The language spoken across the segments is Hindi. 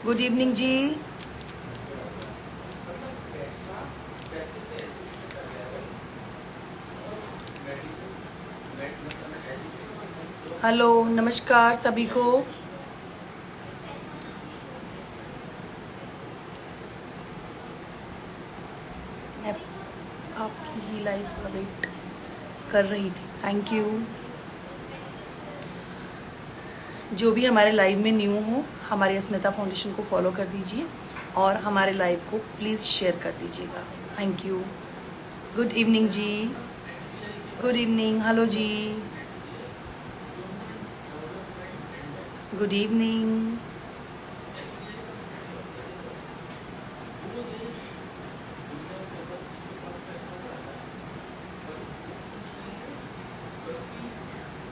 गुड इवनिंग जी। हेलो, नमस्कार सभी को। मैं आपकी ही लाइव का वेट कर रही थी। Thank you. जो भी हमारे लाइव में न्यू हो, हमारी अस्मिता फाउंडेशन को फॉलो कर दीजिए और हमारे लाइव को प्लीज़ शेयर कर दीजिएगा। Thank you. गुड इवनिंग जी। Good evening. हेलो जी। Good evening.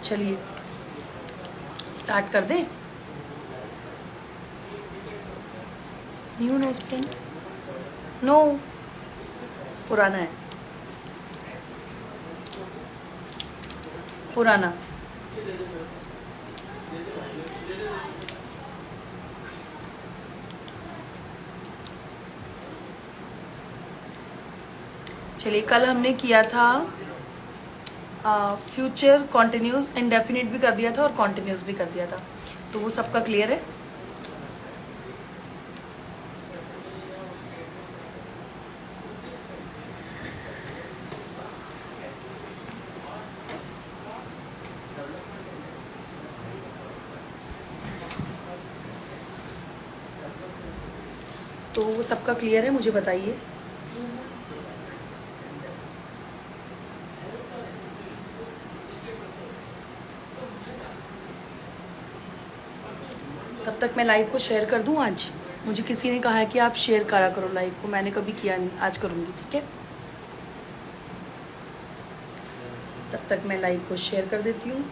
चलिए स्टार्ट कर दें। New nose pin? नो, पुराना है, पुराना। चलिए, कल हमने किया था फ्यूचर कॉन्टिन्यूस, इंडेफिनिट भी कर दिया था और कॉन्टिन्यूस भी कर दिया था, तो वो सबका क्लियर है। तो वो सबका क्लियर है, मुझे बताइए। तब तक मैं लाइव को शेयर कर दूं। आज मुझे किसी ने कहा है कि आप शेयर करा करो लाइव को, मैंने कभी किया नहीं, आज करूंगी, ठीक है। तब तक मैं लाइव को शेयर कर देती हूँ।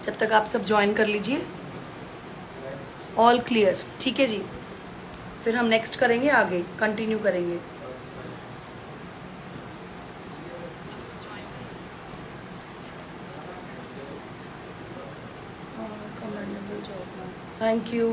जब तक आप सब ज्वाइन कर लीजिए। ऑल क्लियर, ठीक है जी। फिर हम नेक्स्ट करेंगे, आगे कंटिन्यू करेंगे। Thank you.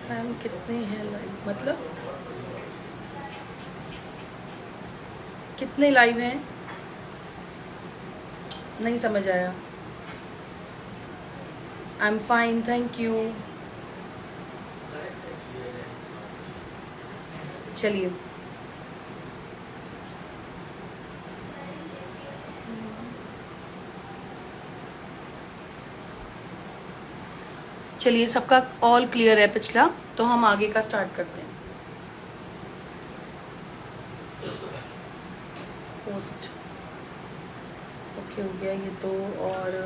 मैम कितने हैं लाइव, मतलब कितने लाइव हैं, नहीं समझ आया। I am fine, thank you. चलिए, चलिए सबका ऑल क्लियर है पिछला, तो हम आगे का स्टार्ट करते हैं। पोस्ट ओके हो गया ये तो। और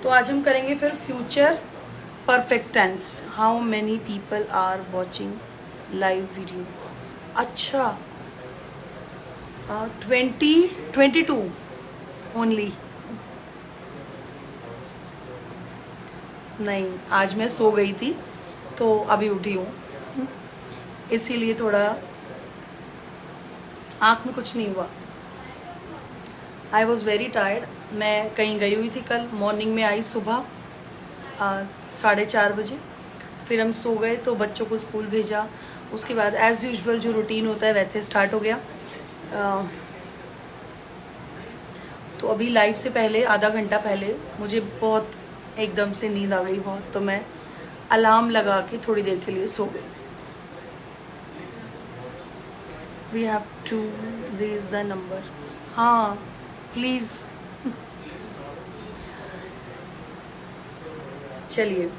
तो आज हम करेंगे फिर future perfect tense. How many people are watching live video? अच्छा, 22 ओनली। नहीं, आज मैं सो गई थी तो अभी उठी हूँ, इसीलिए थोड़ा आँख में कुछ नहीं हुआ। I was very tired. मैं कहीं गई हुई थी कल, मॉर्निंग में आई सुबह 4:30 बजे, फिर हम सो गए तो बच्चों को स्कूल भेजा, उसके बाद एज़ यूजुअल जो रूटीन होता है वैसे स्टार्ट हो गया। तो अभी लाइव से पहले आधा घंटा पहले मुझे बहुत एकदम से नींद आ गई बहुत, तो मैं अलार्म लगा के थोड़ी देर के लिए सो गई। We have to raise the number. हाँ प्लीज़। चलिए,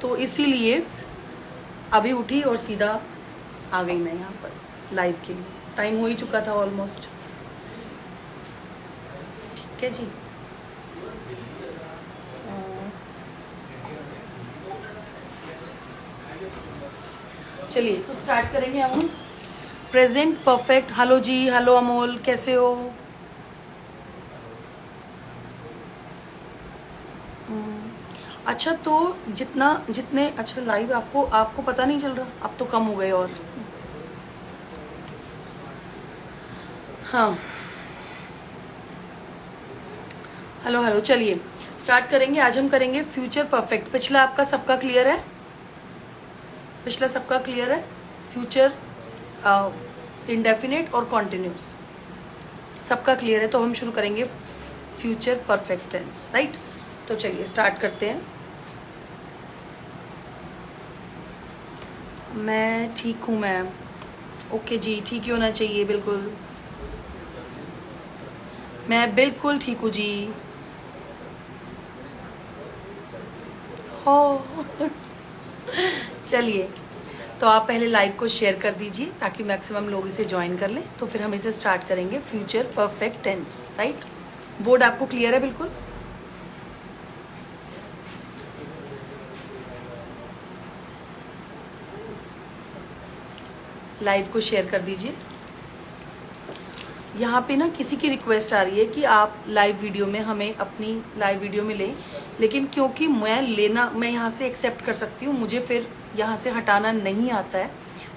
तो इसीलिए अभी उठी और सीधा आ गई मैं यहाँ पर लाइव के लिए। टाइम हो ही चुका था ऑलमोस्ट, ठीक है जी। चलिए तो स्टार्ट करेंगे हम। Present perfect. हेलो जी, हेलो अमोल, कैसे हो? अच्छा तो जितने अच्छा लाइव आपको आपको पता नहीं चल रहा, अब तो कम हो गए और हाँ। हेलो हेलो, चलिए स्टार्ट करेंगे। आज हम करेंगे फ्यूचर परफेक्ट। पिछला आपका सबका क्लियर है? पिछला सबका क्लियर है? फ्यूचर इंडेफिनिट और कॉन्टिन्यूस सबका क्लियर है, तो हम शुरू करेंगे फ्यूचर परफेक्ट टेंस, राइट? तो चलिए स्टार्ट करते हैं। मैं ठीक हूँ मैम। ओके जी, ठीक ही होना चाहिए, बिल्कुल। मैं बिल्कुल ठीक हूँ जी। हो चलिए, तो आप पहले लाइव को शेयर कर दीजिए ताकि मैक्सिमम लोग इसे ज्वाइन कर लें, तो फिर हम इसे स्टार्ट करेंगे future perfect tense, right? Board आपको क्लियर है? बिल्कुल। लाइव को शेयर कर दीजिए। यहाँ पे ना किसी की रिक्वेस्ट आ रही है कि आप लाइव वीडियो में हमें अपनी लाइव वीडियो में लें, लेकिन क्योंकि मैं यहाँ से एक्सेप्ट कर सकती हूँ, मुझे फिर यहाँ से हटाना नहीं आता है।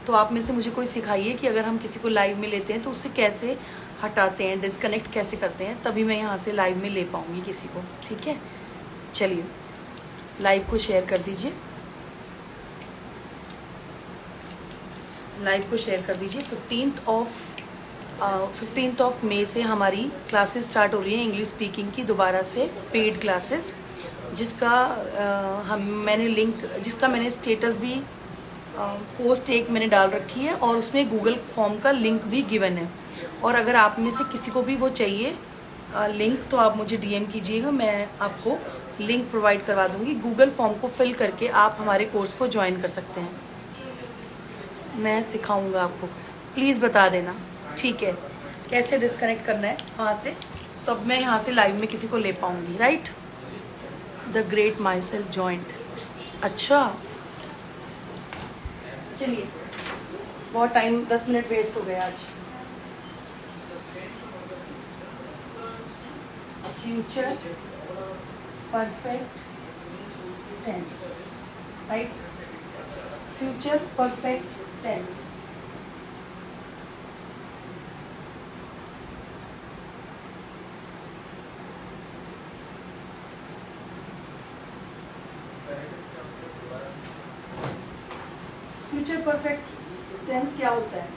तो आप में से मुझे कोई सिखाइए कि अगर हम किसी को लाइव में लेते हैं तो उसे कैसे हटाते हैं, डिस्कनेक्ट कैसे करते हैं, तभी मैं यहाँ से लाइव में ले पाऊँगी किसी को, ठीक है? चलिए लाइव को शेयर कर दीजिए। लाइव को शेयर कर दीजिए। 15th ऑफ मई से हमारी क्लासेस स्टार्ट हो रही हैं इंग्लिश स्पीकिंग की, दोबारा से पेड क्लासेस, जिसका मैंने स्टेटस भी पोस्ट एक मैंने डाल रखी है और उसमें गूगल फॉर्म का लिंक भी गिवन है। और अगर आप में से किसी को भी वो चाहिए लिंक, तो आप मुझे डीएम कीजिएगा, मैं आपको लिंक प्रोवाइड करवा दूंगी। गूगल फॉर्म को फिल करके आप हमारे कोर्स को ज्वाइन कर सकते हैं। मैं सिखाऊंगा आपको, प्लीज़ बता देना, ठीक है? कैसे डिस्कनेक्ट करना है वहाँ से, तब मैं यहाँ से लाइव में किसी को ले पाऊँगी, right? The great my self joint. अच्छा चलिए, बहुत टाइम 10 मिनट वेस्ट हो गए आज। Future perfect tense, right? Future perfect tense. Future perfect tense क्या होता है?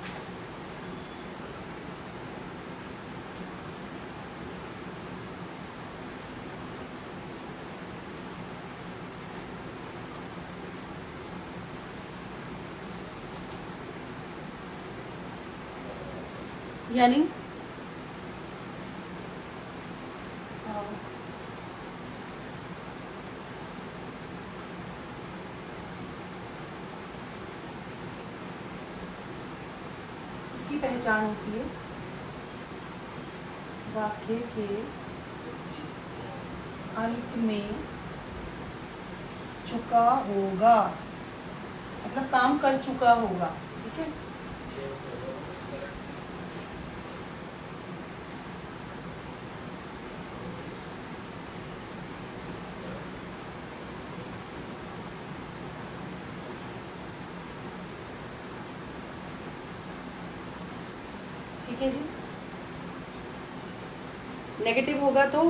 यानी इसकी पहचान होती है वाक्य के अंत में चुका होगा, मतलब काम कर चुका होगा, ठीक है? ठीक है जी। नेगेटिव होगा तो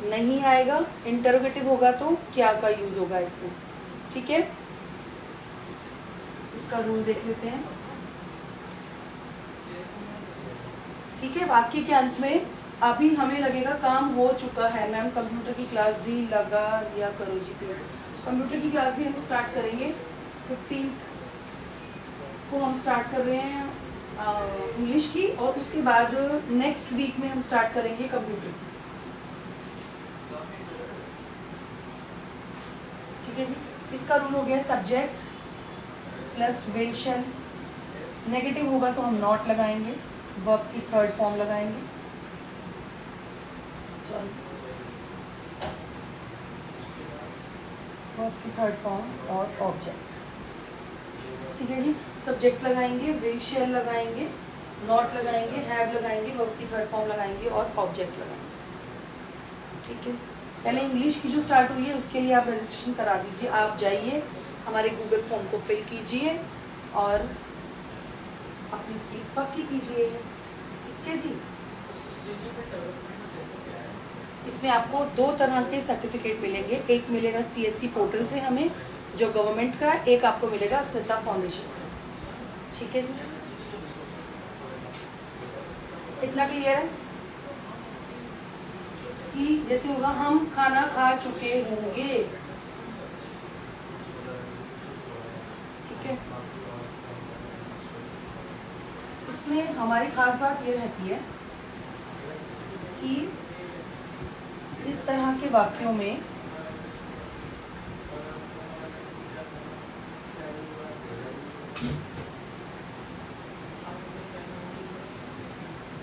नहीं आएगा, इंटरोगेटिव होगा तो क्या का यूज होगा इसमें, ठीक है? इसका रूल देख लेते हैं, ठीक है? वाक्य के अंत में अभी हमें लगेगा काम हो चुका है। मैम कंप्यूटर की क्लास भी लगा लिया करो जी प्लीज। कंप्यूटर की क्लास भी हम स्टार्ट करेंगे 15th को, हम स्टार्ट कर रहे हैं इंग्लिश की, और उसके बाद नेक्स्ट वीक में हम स्टार्ट करेंगे कंप्यूटर की, ठीक है जी? इसका रूल हो गया subject plus will shell. Negative होगा तो हम नॉट लगाएंगे, वर्ब की थर्ड फॉर्म लगाएंगे, सॉरी वर्ब की थर्ड फॉर्म और ऑब्जेक्ट। ठीक है जी। सब्जेक्ट लगाएंगे, विल शेल लगाएंगे, नॉट लगाएंगे, हैव लगाएंगे, वर्ब की थर्ड फॉर्म लगाएंगे और ऑब्जेक्ट लगाएंगे। ठीक है, पहले इंग्लिश की जो स्टार्ट हुई है उसके लिए आप रजिस्ट्रेशन करा दीजिए। आप जाइए, हमारे गूगल फॉर्म को फिल कीजिए और अपनी सीट पक्की कीजिए। ठीक है जी। इसमें आपको 2 तरह के सर्टिफिकेट मिलेंगे। एक मिलेगा CSC पोर्टल से हमें, जो गवर्नमेंट का, एक आपको मिलेगा स्मिता फाउंडेशन। ठीक है जी, इतना क्लियर है कि जैसे होगा हम खाना खा चुके होंगे। ठीक है, इसमें हमारी खास बात ये रहती है कि इस तरह के वाक्यों में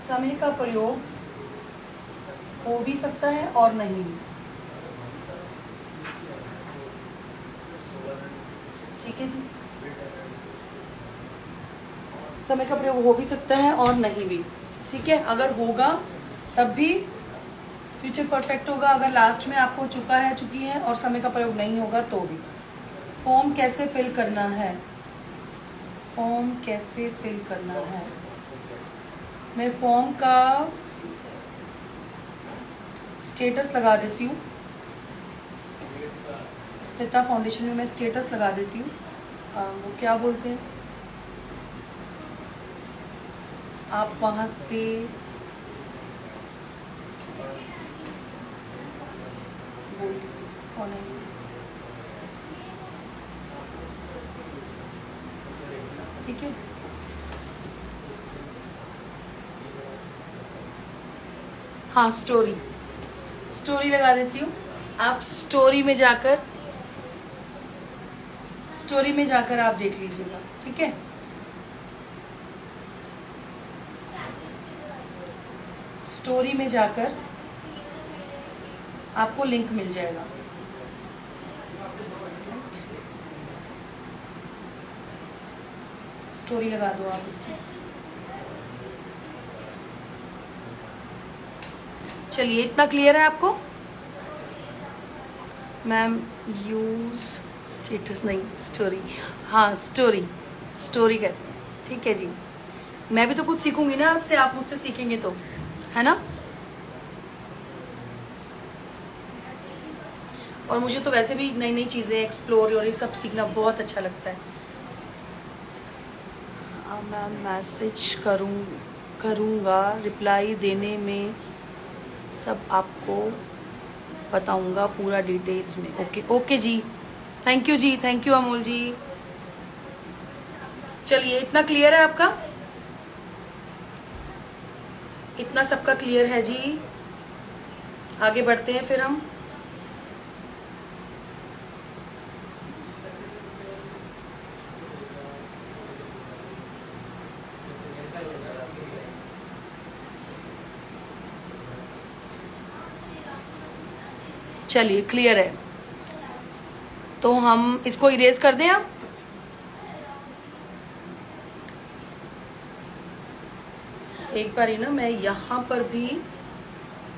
समय का प्रयोग हो भी सकता है और नहीं भी। ठीक है जी, समय का प्रयोग हो भी सकता है और नहीं भी। ठीक है, अगर होगा तब भी फ्यूचर परफेक्ट होगा, अगर लास्ट में आपको चुका है, चुकी है और समय का प्रयोग नहीं होगा तो भी। फॉर्म कैसे फिल करना है? फॉर्म कैसे फिल करना है? मैं फॉर्म का स्टेटस लगा देती हूँ। स्मिता फाउंडेशन में मैं स्टेटस लगा देती हूँ। वो क्या बोलते हैं, आप वहाँ से कौन है? ठीक है, हाँ, स्टोरी लगा देती हूँ। आप स्टोरी में जाकर आप देख लीजिएगा। ठीक है, स्टोरी में जाकर आपको लिंक मिल जाएगा। स्टोरी लगा दो आप इसकी। चलिए, इतना क्लियर है आपको? मैम यूज स्टेटस नहीं, स्टोरी। हाँ, स्टोरी कहते हैं। ठीक है जी, मैं भी तो कुछ सीखूंगी ना आपसे, आप मुझसे सीखेंगे तो, है ना? और मुझे तो वैसे भी नई नई चीज़ें एक्सप्लोर और ये सब सीखना बहुत अच्छा लगता है। मैं मैसेज करूँगा, रिप्लाई देने में सब आपको बताऊँगा पूरा डिटेल्स में। ओके जी, थैंक यू अमोल जी। चलिए, इतना क्लियर है आपका? इतना सबका क्लियर है जी? आगे बढ़ते हैं फिर हम। चलिए, क्लियर है तो हम इसको इरेज कर दें। आप एक बार ही ना, मैं यहाँ पर भी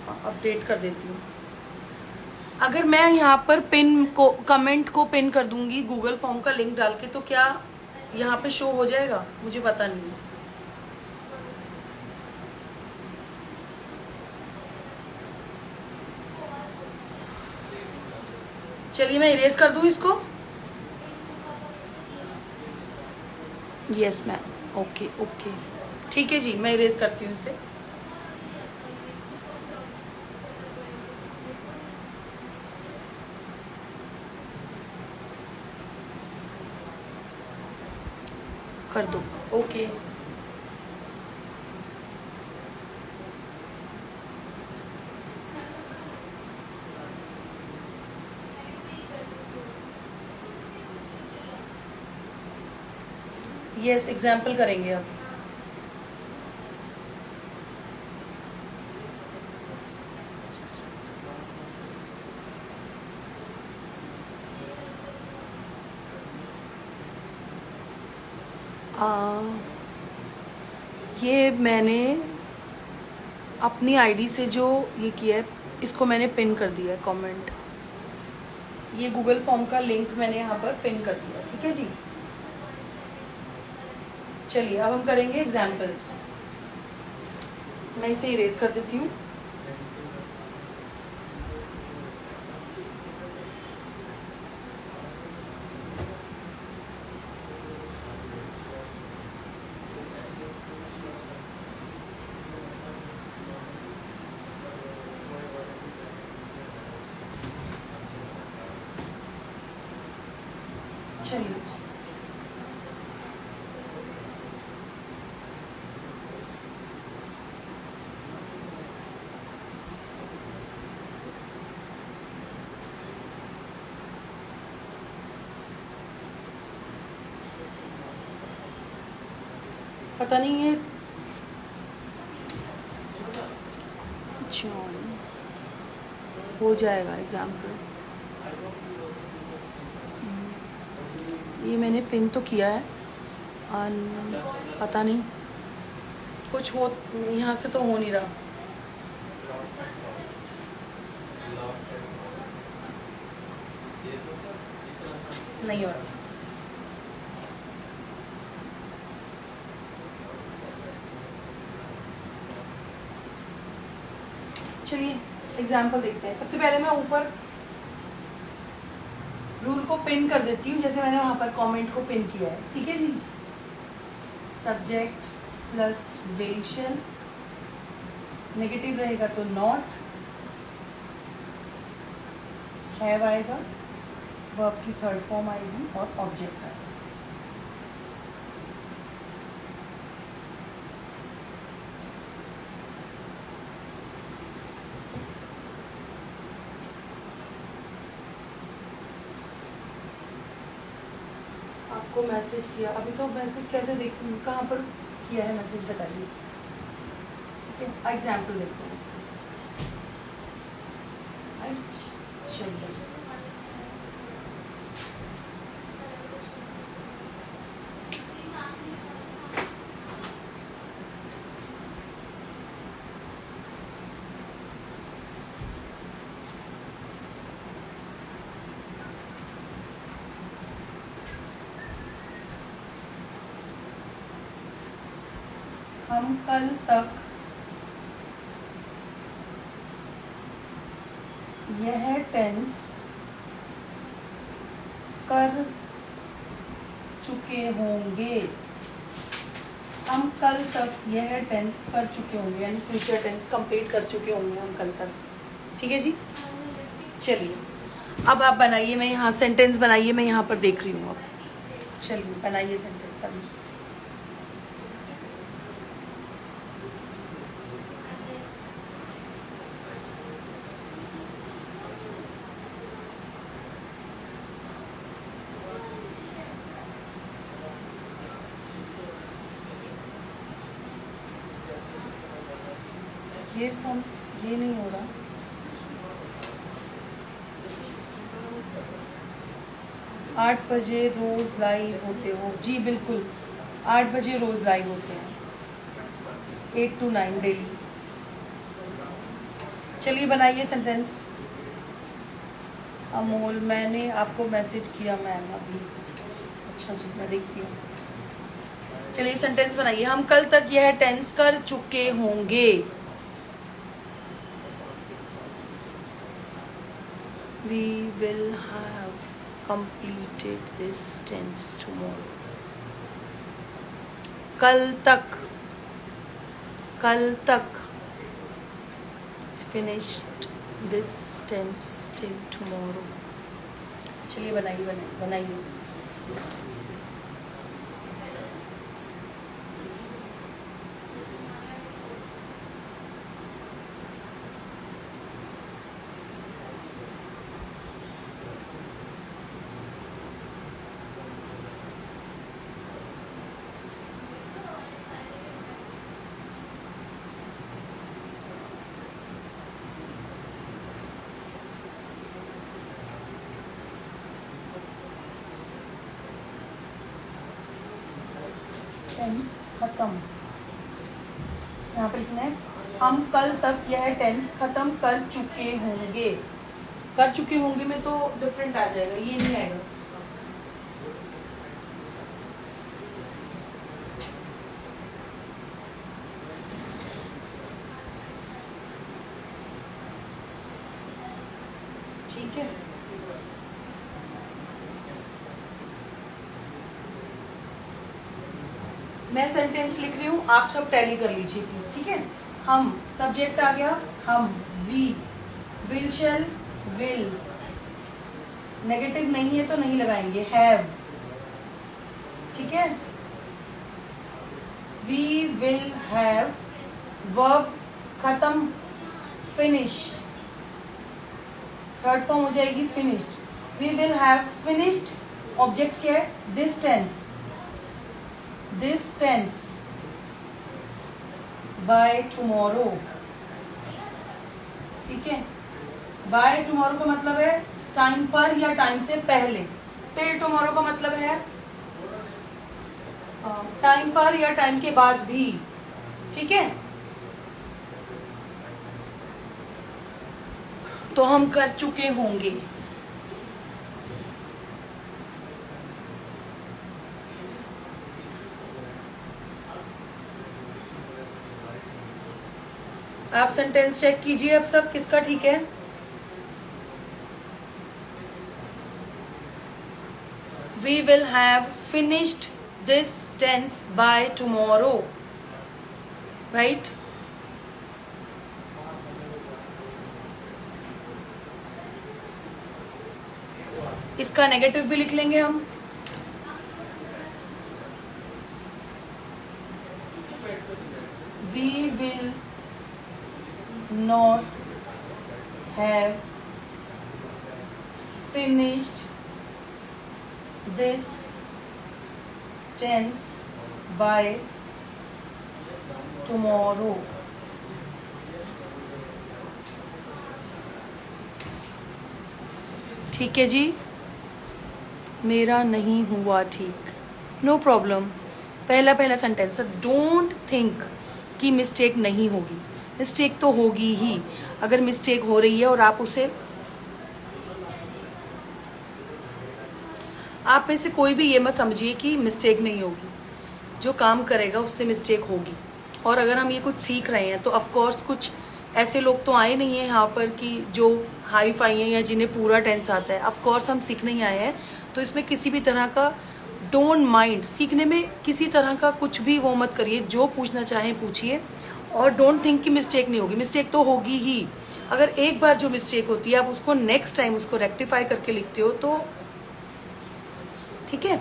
अपडेट कर देती हूँ। अगर मैं यहाँ पर कमेंट को पिन कर दूंगी गूगल फॉर्म का लिंक डाल के, तो क्या यहाँ पे शो हो जाएगा? मुझे पता नहीं है। चलिए, मैं इरेज कर दूँ इसको। Yes ma'am, okay. ठीक है जी, मैं इरेज करती हूँ इसे। कर दो, ओके। यस, एग्जाम्पल करेंगे अब। आ, ये मैंने अपनी आईडी से जो ये किया है, इसको मैंने पिन कर दिया है कमेंट। ये गूगल फॉर्म का लिंक मैंने यहाँ पर पिन कर दिया, ठीक है जी। चलिए अब हम करेंगे एग्जाम्पल्स। मैं इसे इरेज कर देती हूँ। चलिए पता नहीं ये जॉन हो जाएगा एग्जाम्पल। ये मैंने पिन तो किया है, पता नहीं कुछ हो, यहाँ से तो हो नहीं रहा। नहीं हो रहा। चलिए एग्जाम्पल देखते हैं। सबसे पहले मैं ऊपर रूल को पिन कर देती हूँ, जैसे मैंने वहाँ पर कमेंट को पिन किया है, ठीक है जी। सब्जेक्ट प्लस वेशन, नेगेटिव रहेगा तो नॉट, हैव आएगा, वर्ब की थर्ड फॉर्म आएगी और ऑब्जेक्ट आएगा। आपको मैसेज किया, अभी तो मैसेज कैसे देखूँ, कहाँ पर किया है मैसेज बताइए, ठीक है। एग्जाम्पल देखते हैं इसका, राइट। चलिए हम कल तक यह टेंस कर चुके होंगे। हम कल तक यह टेंस कर चुके होंगे, यानी फ्यूचर टेंस कंप्लीट कर चुके होंगे हम कल तक, ठीक है जी। चलिए अब आप बनाइए, मैं यहाँ सेंटेंस बनाइए, मैं यहाँ पर देख रही हूँ। अब चलिए बनाइए सेंटेंस अभी। ये फॉर्म ये नहीं हो रहा। 8 बजे रोज़ लाइव होते हो जी, बिल्कुल 8 बजे रोज़ लाइव होते हैं, 8 to 9 डेली। चलिए बनाइए सेंटेंस। अमोल, मैंने आपको मैसेज किया मैम अभी। अच्छा जी, मैं देखती हूँ। चलिए सेंटेंस बनाइए। हम कल तक यह टेंस कर चुके होंगे। We will have completed this tense tomorrow. कल तक, कल तक, finished this tense till tomorrow. चलिए बनाइए बनाइए। टेंस खत्म, यहाँ पे लिखना है हम कल तक यह टेंस खत्म कर चुके होंगे। कर चुके होंगे में तो डिफरेंट आ जाएगा, ये नहीं आएगा। ठीक है, मैं सेंटेंस लिख रही हूँ, आप सब टैली कर लीजिए प्लीज। ठीक है, हम सब्जेक्ट आ गया, हम we, will shall will, negative नहीं है तो नहीं लगाएंगे, हैव। ठीक है, वी विल हैव, वर्ब खत्म, फिनिश, थर्ड फॉर्म हो जाएगी finished. We will have finished, object क्या है, this tense, this tense by tomorrow. ठीक है, बाय टुमारो का मतलब है टाइम पर या टाइम से पहले। टिल टुमारो का मतलब है टाइम पर या टाइम के बाद भी। ठीक है, तो हम कर चुके होंगे। आप सेंटेंस चेक कीजिए अब सब, किसका ठीक है। We will have finished this tense by tomorrow, right? इसका नेगेटिव भी लिख लेंगे हम। We will not have finished this tense by tomorrow. ठीक है जी, मेरा नहीं हुआ ठीक, नो प्रॉब्लम। पहला सेंटेंस, डोंट थिंक कि मिस्टेक नहीं होगी, मिस्टेक तो होगी ही। अगर मिस्टेक हो रही है और आप उसे, आप में से कोई भी ये मत समझिए कि मिस्टेक नहीं होगी, जो काम करेगा उससे मिस्टेक होगी। और अगर हम ये कुछ सीख रहे हैं तो ऑफ कोर्स कुछ ऐसे लोग तो आए नहीं हैं यहाँ पर कि जो हाई फाई हैं या जिन्हें पूरा टेंस आता है। ऑफ कोर्स हम सीखने ही आए हैं, तो इसमें किसी भी तरह का डोंट माइंड, सीखने में किसी तरह का कुछ भी वो मत करिए, जो पूछना चाहें पूछिए। और डोंट थिंक कि मिस्टेक नहीं होगी, मिस्टेक तो होगी ही। अगर एक बार जो मिस्टेक होती है आप उसको नेक्स्ट टाइम उसको रेक्टिफाई करके लिखते हो तो ठीक है।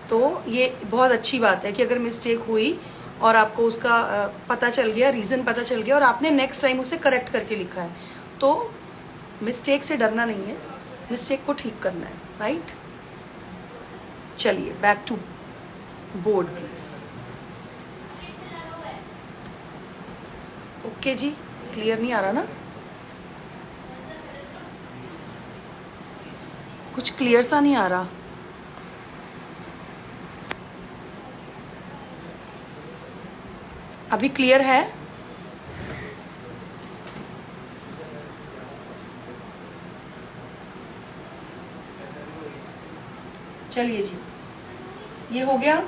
तो ये बहुत अच्छी बात है कि अगर मिस्टेक हुई और आपको उसका पता चल गया, रीज़न पता चल गया और आपने नेक्स्ट टाइम उसे करेक्ट करके लिखा है, तो मिस्टेक से डरना नहीं है, मिस्टेक को ठीक करना है, राइट। चलिए back to board please. Okay जी, क्लियर नहीं आ रहा ना, कुछ क्लियर सा नहीं आ रहा। अभी क्लियर है? चलिए जी, ये हो गया।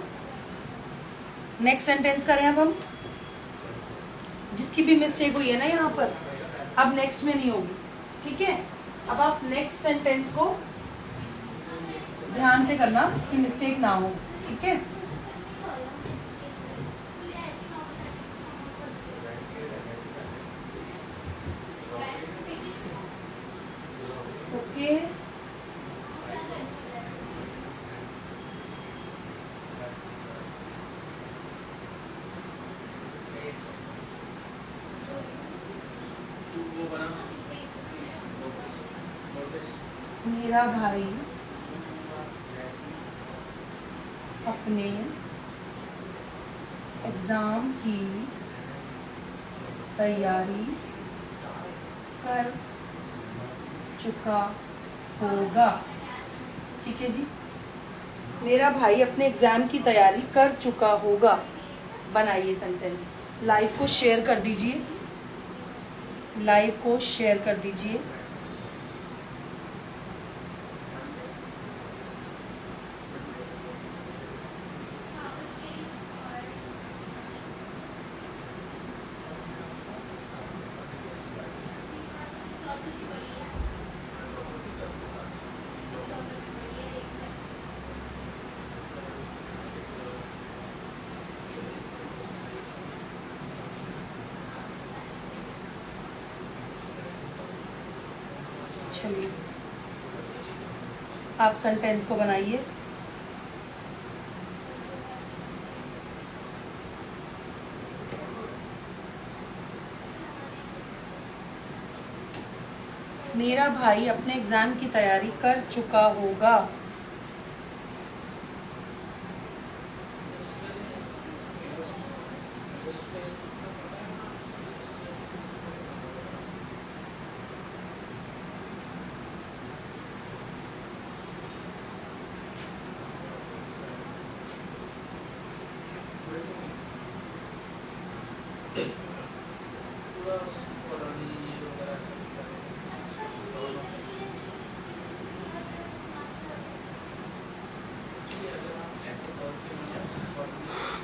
नेक्स्ट सेंटेंस करें अब हम। जिसकी भी मिस्टेक हुई है ना यहाँ पर, अब नेक्स्ट में नहीं होगी। ठीक है, अब आप नेक्स्ट सेंटेंस को ध्यान से करना कि मिस्टेक ना हो। ठीक है, ओके। मेरा भाई अपने एग्जाम की तैयारी कर चुका होगा। ठीक है जी, मेरा भाई अपने एग्जाम की तैयारी कर चुका होगा। बनाइए सेंटेंस। लाइव को शेयर कर दीजिए, लाइव को शेयर कर दीजिए। चलिए आप सेंटेंस को बनाइए। मेरा भाई अपने एग्जाम की तैयारी कर चुका होगा।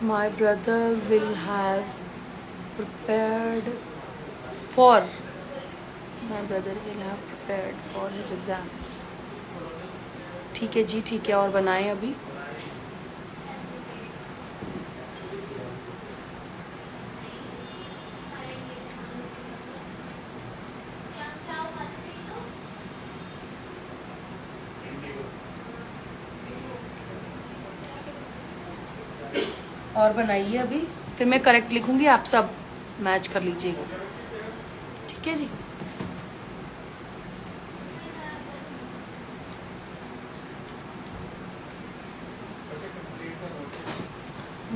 My brother will have prepared for my brother will have prepared for his exams। ठीक है जी, ठीक है। और बनाएं अभी। और बनाइए अभी, फिर मैं करेक्ट लिखूंगी, आप सब मैच कर लीजिएगा। ठीक है जी।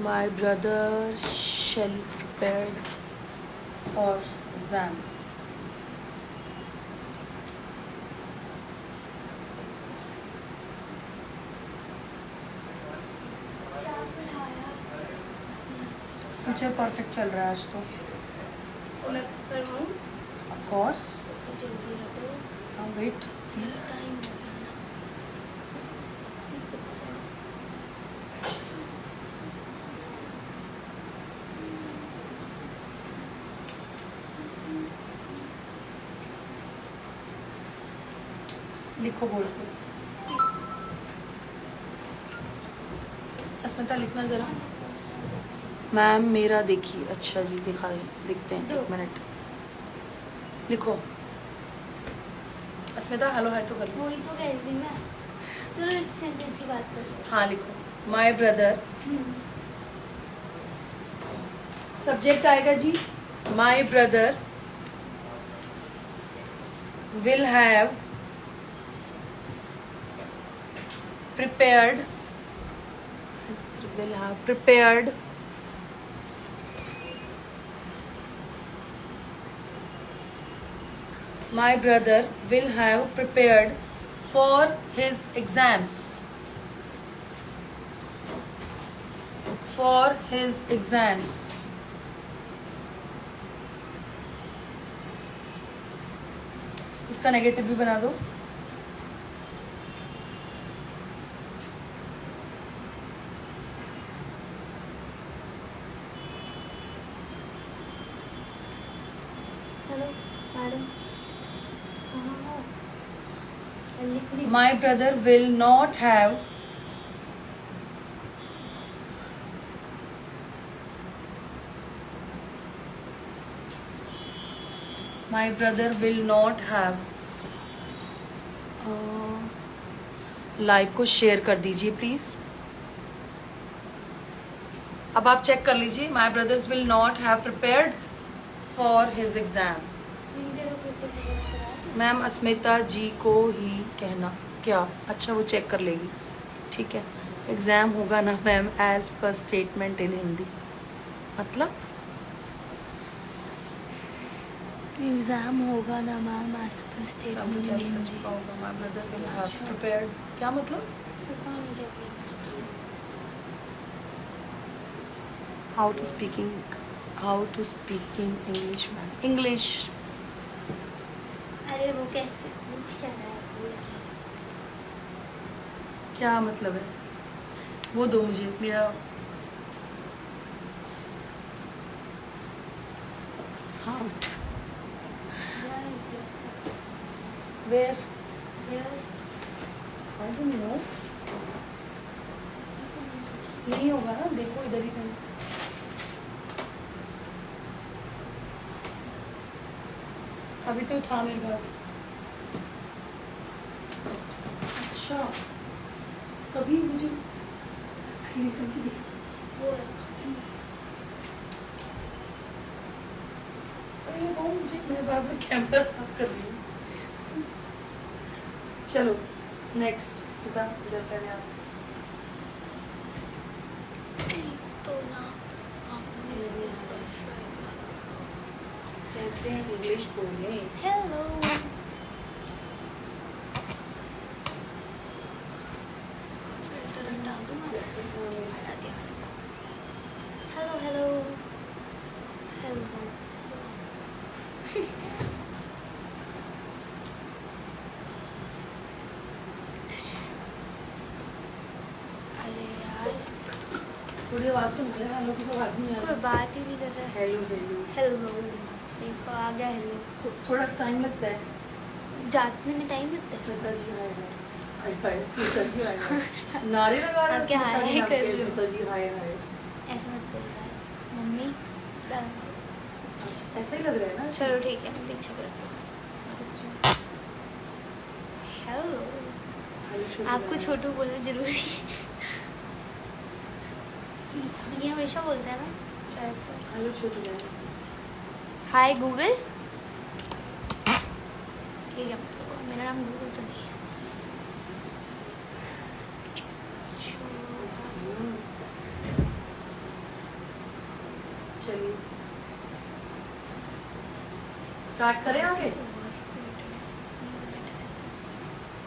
My brother shall prepared for exam। Future perfect चल रहा है आज तो। मैं करवाऊँ? Of course. जल्दी रखो। हाँ वेट प्लीज। टाइम हो गया ना। लिखो बोल के। अस्मिता लिखना ज़रा। मैम मेरा देखिए। अच्छा जी दिखाइए, लिखते हैं। 1 मिनट लिखो। अस्मिता हेलो है तो कर लो। वही तो कह रही थी मैं। चलो इस सेंटेंस की बात करते हाँ लिखो। माई ब्रदर, सब्जेक्ट आएगा जी my brother will have prepared my brother will have prepared for his exams इसका नेगेटिव भी बना दो। हेलो मैडम, कहाँ हो? लिख ली। My brother will not have live को शेयर कर दीजिए प्लीज। अब आप चेक कर लीजिए। My brothers will not have prepared for his exam. Ma'am Asmita ji को ही कहना क्या? अच्छा वो चेक कर लेगी। ठीक है। एग्ज़ाम होगा ना ma'am as per statement in Hindi. मतलब एग्जाम होगा ना ma'am as per statement in Hindi. My brother will have prepared, क्या मतलब? पता नहीं क्या कहना। How to speaking English ma'am English अरे वो कैसे पूछ क्या रहा है बोल के क्या मतलब है वो दो मुझे मेरा how where I don't know नहीं होगा ना देखो इधर ही कहीं अभी तो था मेरे पास अच्छा तभी मुझे निकल के दिखा। तो ये वो मुझे मैं बार बार कैमरा साफ कर रही हूँ चलो नेक्स्ट सीधा इधर पहले आप तो ना आपने कैसे इंग्लिश बोले हेलो फिल्टर हटा दूँ मैं हटा दिया हेलो हेलो हेलो अरे यार थोड़ी आवाज़ तो निकले हेलो की तो आवाज़ नहीं आ कोई रही बात ही नहीं कर रहा है हेलो हेलो हेलो देखो आ गया हेलो तो थोड़ा टाइम लगता है जाने में टाइम लगता है स्मिता जी हाय हाय हाय स्मिता जी हाय हाय नारे लगा रहे आप क्या हाय हाय कर रहे हो? स्मिता जी हाय हाय ऐसे मत करो यार मम्मी ऐसे ही लग रहा है ना चलो ठीक है मैं पीछे कर हेलो हेलो छोटू आपको बहन। छोटू बोलना जरूरी है ये हमेशा बोलते हैं ना शायद से हेलो छोटू बहन। हाय गूगल ठीक है मेरा नाम गूगल तो नहीं है चलिए स्टार्ट करें आगे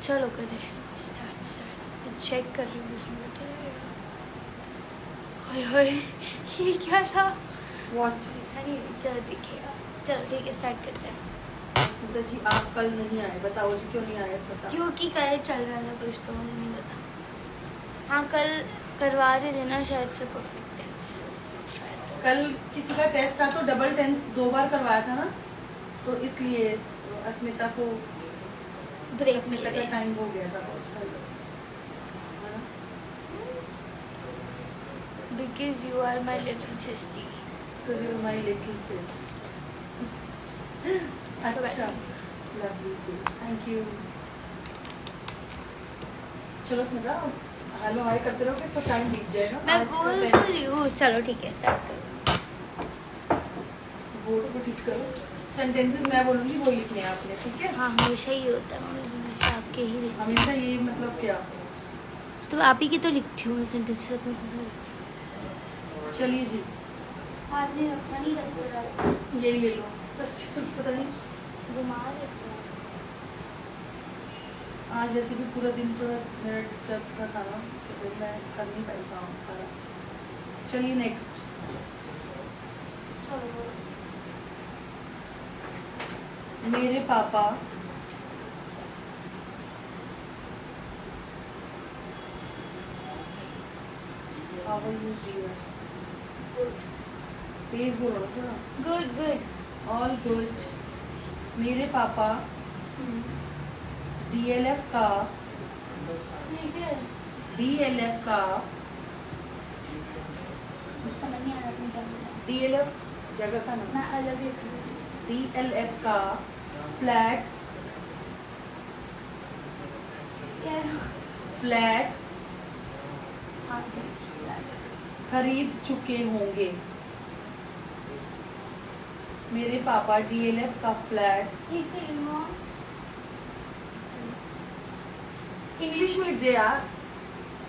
चलो करें स्टार्ट स्टार्ट मैं चेक कर रही हूँ इसमें बैठे रहेगा हाय हाय ये क्या था वॉच देखा नहीं चलो दिखेगा चलो ठीक है स्टार्ट करते हैं स्मिता जी आप कल नहीं आए बताओ जी क्यों नहीं आए स्मिता क्योंकि कल चल रहा था कुछ तो मुझे नहीं पता हाँ कल करवा रहे थे ना शायद से परफेक्ट टेंस शायद कल किसी का टेस्ट था तो डबल टेंस 2 बार करवाया था ना तो इसलिए अस्मिता को ब्रेक अस्मिता का मिले टाइम हो गया था because you are my little sister because you're my little sis अच्छा lovely sis thank you चलो स्मिता हेलो हाय करते रहोगे तो टाइम बीत जाएगा मैं आज का बोल tense- तो रही हूँ चलो ठीक है स्टार्ट करो बोर्ड को ठीक करो सेंटेंसेस मैं बोलूंगी वो लिखने हैं आपने ठीक है हाँ हमेशा ही होता है मैं हमेशा आपके ही लिखती हमेशा ये मतलब क्या हूँ तो आप ही की तो लिखती हूँ मैं सेंटेंसेस अपने खुद में लिखती चलिए जी हूँ आपने रखा नहीं रखा यही ले लो बस पता नहीं घुमा देती हूँ आज वैसे भी पूरा दिन थोड़ा मेरा डिस्टर्ब था खाना तो फिर मैं कर नहीं पाई काम सारा चलिए नेक्स्ट चलो मेरे पापा तेज बोलो ना थोड़ा गुड गुड ऑल गुड मेरे पापा डीएलएफ का समझ नहीं आ रहा आपने क्या बोला डीएलएफ जगह का नाम मैं अलग ही डीएलएफ का फ्लैट खरीद चुके होंगे मेरे पापा डीएलएफ का फ्लैट एक सेकंड मॉम्स इंग्लिश में लिख दे यार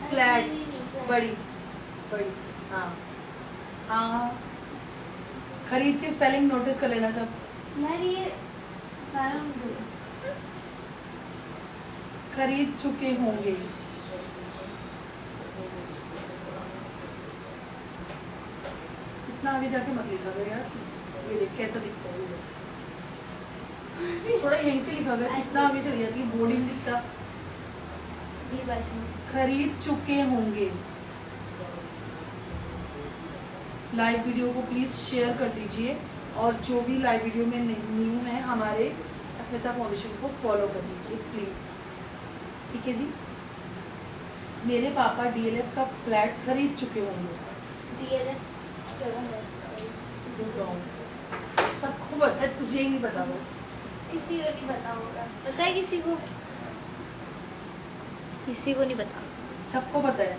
फ्लैट बड़ी बड़ी हाँ हाँ खरीद की स्पेलिंग नोटिस कर लेना सब यार ये खरीद चुके होंगे इतना आगे जाके मत लिखा कर यार। ये देख कैसा दिखता है, ये देख। थोड़ा यहीं से लिखा कर, इतना आगे चली जाती है, बोर्ड ही नहीं दिखता। ये बस खरीद चुके होंगे। लाइव वीडियो को प्लीज शेयर कर दीजिए, और जो भी लाइव वीडियो में न्यू है हमारे अस्मिता फाउंडेशन को फॉलो कर लीजिए प्लीज, ठीक है जी। मेरे पापा डीएलएफ का फ्लैट खरीद चुके होंगे। DLF जगह है। सबको पता है, तुझे ही नहीं पता बस। किसी को नहीं पता होगा, पता है किसी को? किसी को नहीं पता। सबको पता है।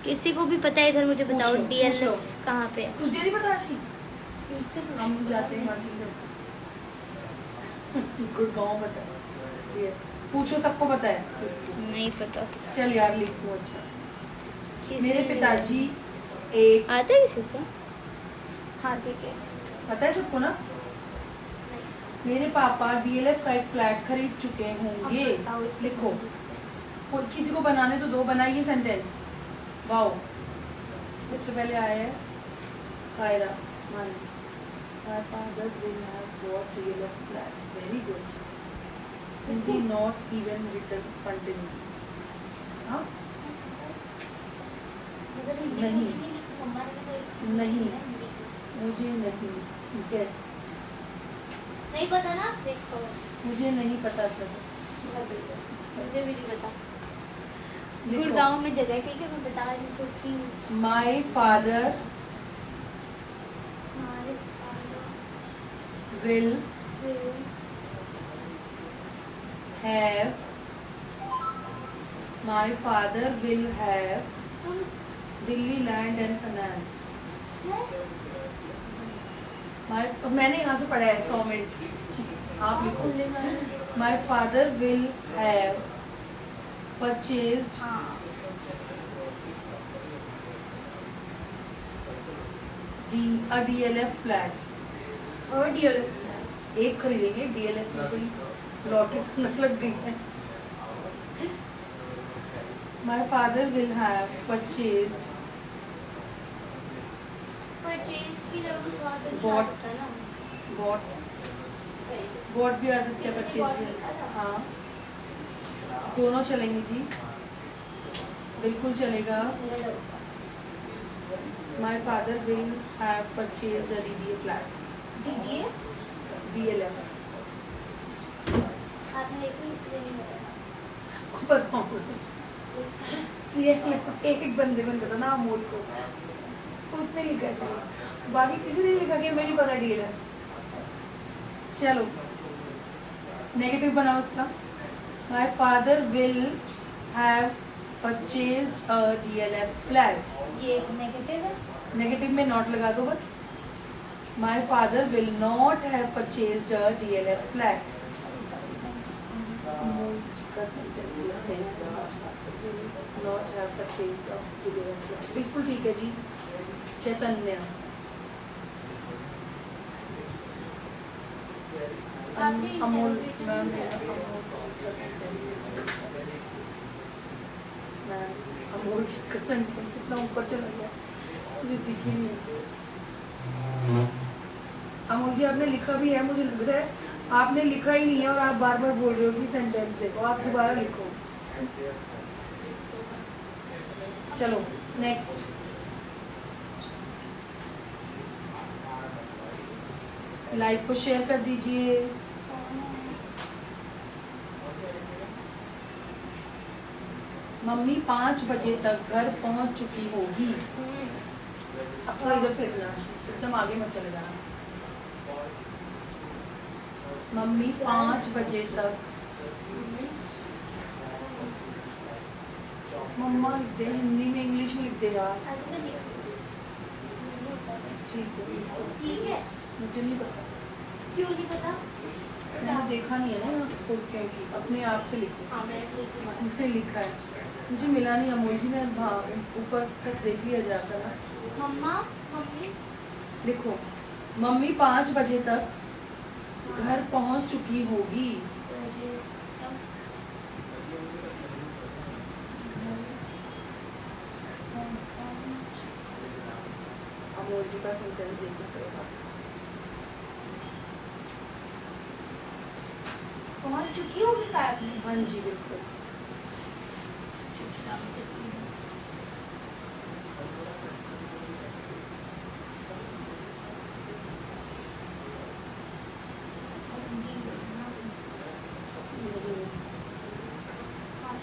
किसी को भी पता है इधर मुझे बताओ पूछ लो, पूछ लो। DLF कहाँ पे है? तुझे नहीं पता आशी? किससे पूछूं? हम जाते हैं मासी घर। गुड़गांव पता है। पूछो, सबको पता है। नहीं पता। चल यार लिख दूँ। अच्छा, किसी मेरे ने- पिताजी एक, आता है किसी को? हाँ ठीक है। पता है सबको ना। मेरे पापा डीएलएफ का एक फ्लैट खरीद चुके होंगे। अब बताओ इसमें। लिखो, कोई किसी को बनाने तो दो, बनाइए सेंटेंस। वाओ, सबसे पहले आया है कायरा मानी। My father will have bought DLF flat. Very good. Hindi not even written continuous. हाँ? नहीं। नहीं। मुझे नहीं। Guess. नहीं पता ना, देखो मुझे नहीं पता सर। मुझे भी नहीं पता। लिखो। गुड़गांव में जगह है, ठीक है, मैं बता रही हूँ कि My father हमारे will have. My father will have Delhi Land and Finance. मैंने यहाँ से पढ़ा है कमेंट, आप लिखो। My father will have purchased a DLF flat. और DLF एक खरीदेंगे, DLF में कोई लॉटरी तो न लग गई है। My father will have purchased purchase की जगह कुछ और तो नहीं आ Bought. सकता ना। बॉट भी आ सकते हैं, परचेज भी। हाँ, दोनों चलेंगे जी, बिल्कुल चलेगा। My father will have purchased a DDA flat. DDF DLF आपने देखा, इसलिए नहीं बताया। सबको पता होगा। DLF एक बंदे को नहीं पता ना, अमोल को। उसने लिखा है सिर्फ, बाकी किसी ने नहीं लिखा कि मेरी पता DLF। चलो नेगेटिव बनाओ उसका। My father will have purchased a DLF flat. ये नेगेटिव है। नेगेटिव में नॉट लगा दो बस। My father will not have purchased a DLF flat. Not have purchased a DLF flat. बिल्कुल ठीक है जी। चैतन्य अमोल मैम, अमोल जी का सेंटेंस इतना ऊपर चला गया, मुझे दिख ही नहीं। अमोल जी आपने लिखा भी है, मुझे लग रहा है आपने लिखा ही नहीं है, और आप बार बार बोल रहे हो कि सेंटेंस देखो, आप दोबारा लिखो। चलो नेक्स्ट। लाइव को शेयर कर दीजिए। मम्मी 5 बजे तक घर पहुंच चुकी होगी। अब थोड़ा इधर से लिखना, एकदम आगे मत चले जाना। मम्मी 5 बजे तक, मम्मा लिख दे, हिंदी में इंग्लिश में लिख दे यार। ठीक है, ठीक है, मुझे नहीं पता, क्यों नहीं पता? मैंने देखा नहीं है ना यहाँ खुद, क्योंकि अपने आप से लिखो। हाँ मैंने ठीक है। मुझे लिखा है, मुझे मिला नहीं अमोल जी, मैं ऊपर तक देख लिया जाकर ना। मम्मा मम्मी देखो, मम्मी 5 बजे तक घर पहुंच चुकी होगी। अमोल जी का सेंटेंस देखना पड़ेगा। पहुंच चुकी होगी कार में। हाँ जी बिल्कुल। चुचला मुझे पीना।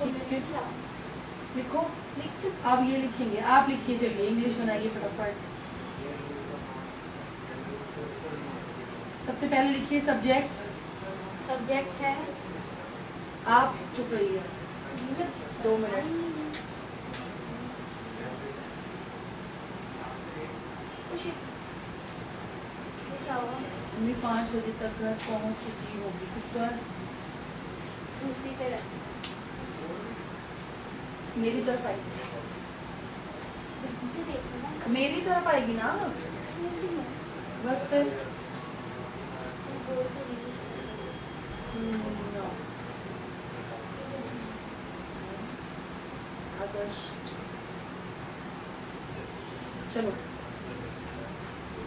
ठीक है। लिखो। लिख चुकी। अब ये लिखेंगे, आप लिखिए, चलिए इंग्लिश बनाइए फटाफट। सबसे पहले लिखिए सब्जेक्ट। सब्जेक्ट है आप चुप रहिए 2 मिनट। खुशी। ये क्या हुआ? मम्मी 5 बजे तक घर पहुंच चुकी होगी, कितना दूसरी तरफ मेरी तरफ आएगी, इसे देखो ना। मेरी तरफ आएगी ना बस फिर। बोल तो नहीं सुनो, अगस्त, चलो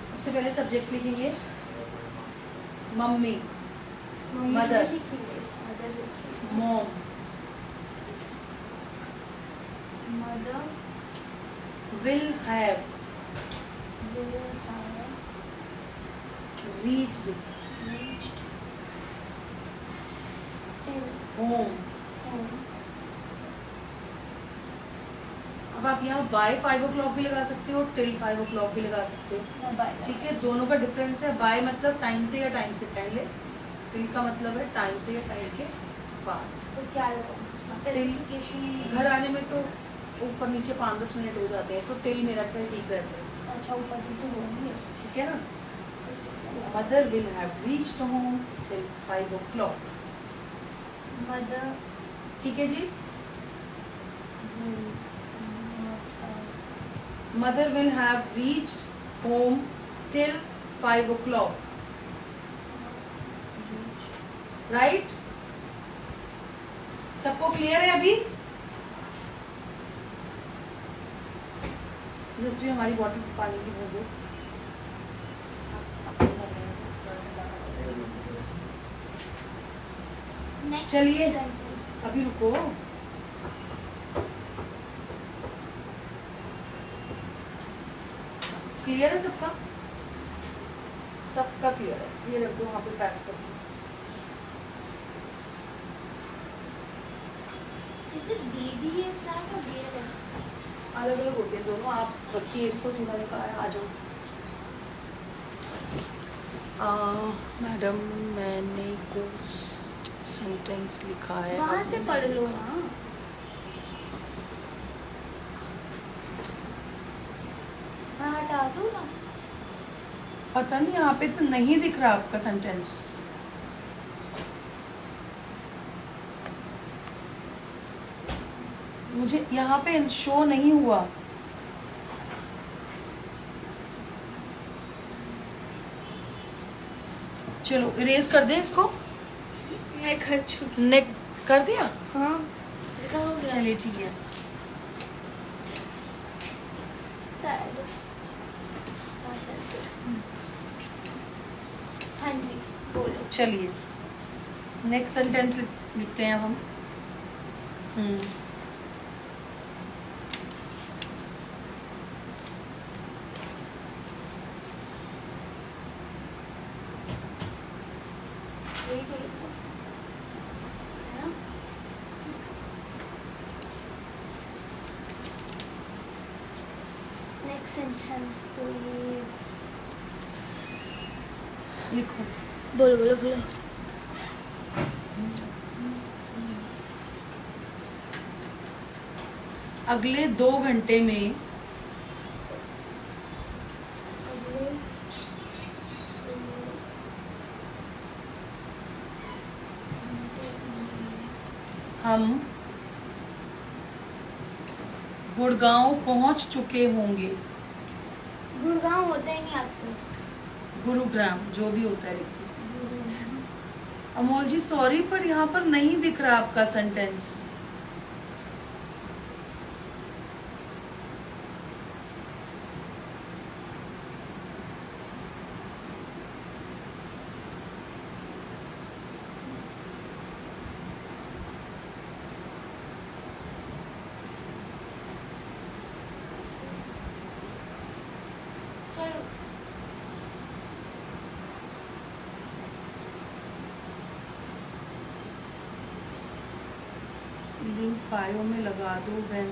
सबसे पहले सब्जेक्ट लिखेंगे mummy, Mother. Mom, mother will have reached home। अब आप यहाँ बाय 5 o'clock भी लगा सकते हो, टिल 5 o'clock भी लगा सकते हो, ठीक है। दोनों का डिफरेंस है, बाय मतलब टाइम से या टाइम से पहले, टिल का मतलब है टाइम से या टाइम के बाद। तो क्या लगाऊं? घर आने में तो ऊपर नीचे 5-10 मिनट हो जाते हैं, तो टिल मेरा ख्याल ठीक रहता है, अच्छा ऊपर नीचे होंगे। ठीक है ना। Mother will have reached home till 5 o'clock, mother ठीक है जी। Mother will have reached home till 5 o'clock, right. सबको क्लियर है अभी? दूसरी हमारी बॉटल पानी की भर दो। चलिए अभी रुको, क्लियर है सबका? सबका क्लियर है, ये रख दो वहाँ पे पैक कर दो। दीदी है फ्लैट और डियर है। अलग अलग होते हैं दोनों, आप रखिए इसको जो मैंने कहा है। आ जाओ। मैडम मैंने कुछ सेंटेंस लिखा है, वहाँ से पढ़ लो ना। मैं हटा दूँ ना? पता नहीं यहाँ पे तो नहीं दिख रहा आपका सेंटेंस। मुझे यहाँ पे शो नहीं हुआ। चलो इरेज कर दें इसको। मैं कर चुकी। नेक कर दिया? हाँ चलिए ठीक है। हाँ जी बोलो। चलिए नेक्स्ट सेंटेंस लिखते हैं अब हम। यही चाहिए था, है ना? Next sentence please. लिखो। बोलो बोलो बोलो। अगले 2 घंटे में अगले हम गुड़गांव पहुंच चुके होंगे। गुड़गांव होता ही नहीं आजकल। गुरुग्राम जो भी होता है लिखिए। अमोल जी सॉरी पर यहाँ पर नहीं दिख रहा आपका सेंटेंस। चलो लिंक बायो में लगा दो, व्हेन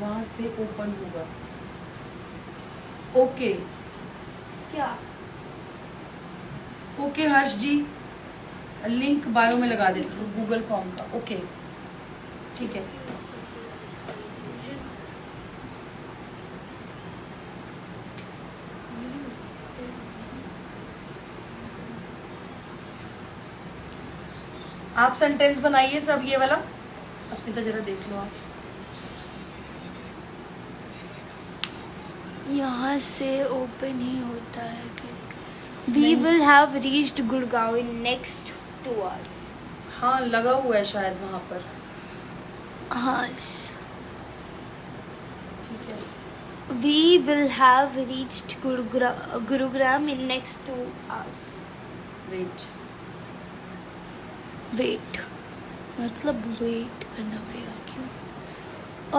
वहाँ से ओपन होगा। ओके क्या? ओके हर्ष जी, लिंक बायो में लगा देती हूँ गूगल फॉर्म का। ओके ठीक है। आप सेंटेंस बनाइए सब ये वाला। अस्मिता जरा देख लो आप। यहाँ से ओपन ही होता है click. We will have reached Gurgaon in next 2 hours। हाँ लगा हुआ है शायद वहाँ पर। हाँ। ठीक है। We will have reached Gurugram in next 2 hours। Wait wait मतलब वेट करना पड़ेगा, क्यों?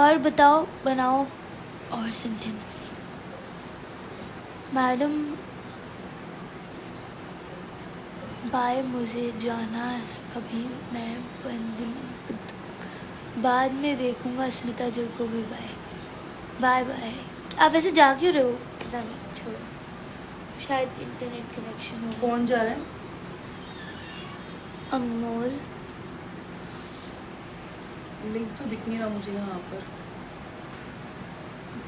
और बताओ, बनाओ और सेंटेंस। मैडम बाय, मुझे जाना है अभी, मैं बाद में देखूंगा अस्मिता जी को भी। Bye bye bye. आप ऐसे जा क्यों रहे हो? पता नहीं, छोड़ो, शायद इंटरनेट कनेक्शन हो। कौन जा रहा है? अनमोल। लिंक तो दिख नहीं रहा मुझे यहाँ पर,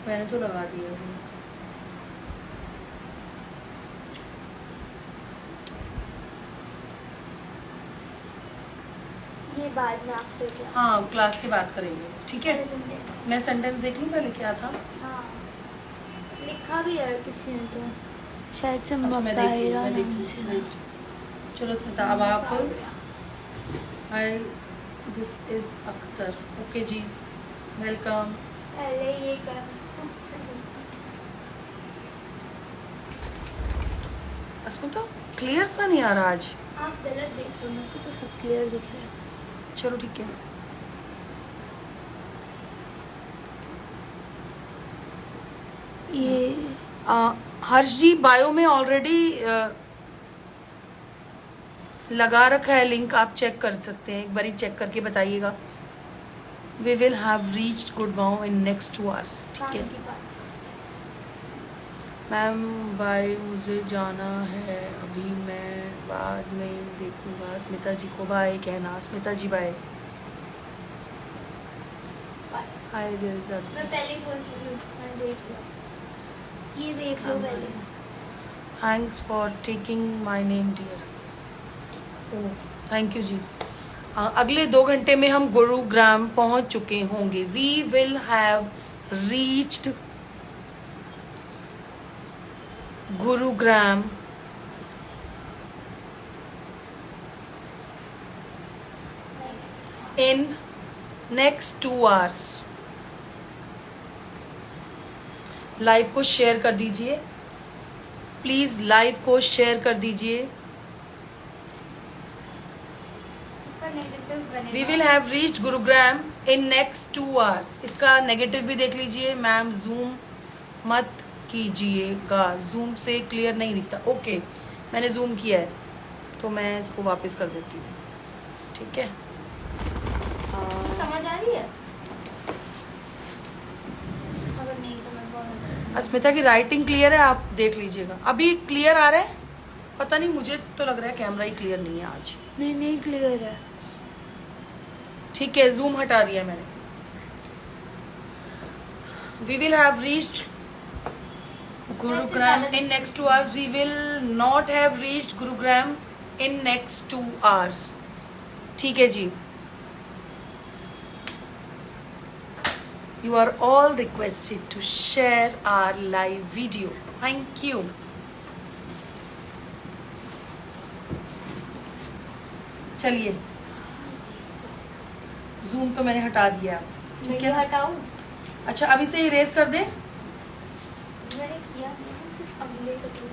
मैंने तो लगा दिया है। ये बाद में आफ्टर क्लास। हाँ क्लास की बात करेंगे, ठीक है। मैं सेंटेंस देख लूँ पहले क्या था। हाँ लिखा भी है किसी ने तो, शायद से अच्छा, मैं देख लूँ, मकायरा मैं देख नाम लूँ। से ना। वेट, चलो स्मिता अब आप। Hi this is Akhtar. Okay जी, वेलकम। पहले ये कर। अस्मिता क्लियर सा नहीं आ रहा आज। आप गलत देख लो, मेरे को तो सब क्लियर दिख रहा है। चलो ठीक है। ये हर्ष जी बायो में ऑलरेडी लगा रखा है लिंक, आप चेक कर सकते हैं, एक बारी चेक करके बताइएगा। We will have reached Gurgaon in next 2 hours। ठीक है मैम, बाय, मुझे जाना है अभी, मैं बाद में देखूंगा। स्मिता जी को बाय कहना। स्मिता जी बाय। हाय देयर इज मैं पहले बोल चुकी हूँ, मैंने देख लिया। ये देख लो पहले। Thanks for taking my name dear. Thank you जी। अगले 2 घंटे में हम गुरुग्राम पहुंच चुके होंगे। We will have reached Gurugram in next 2 hours। Live को शेयर कर दीजिए प्लीज, लाइव को शेयर कर दीजिए। We will have reached Gurugram in next 2 hours। इसका नेगेटिव भी देख लीजिए। मैम जूम मत कीजिएगा, जूम से क्लियर नहीं दिखता। ओके मैंने जूम किया है तो मैं इसको वापस कर देती हूँ, ठीक है। समझ आ रही है? अगर नहीं तो मैं बोलूँगी। अस्मिता की राइटिंग क्लियर है, आप देख लीजिएगा। अभी क्लियर आ रहा है? पता नहीं, मुझे तो लग रहा है कैमरा ही क्लियर नहीं है आज। नहीं क्लियर है। ठीक है, जूम हटा दिया मैंने। We will have reached Gurugram in next 2 hours। We will not have reached Gurugram in next 2 hours। ठीक है जी। You are all requested to share our live video. Thank you. चलिए, जूम तो मैंने हटा दिया, ठीक है। हटाऊं? अच्छा अभी से इरेज कर दें। मैंने किया, मैंने सिर्फ अगले को किया।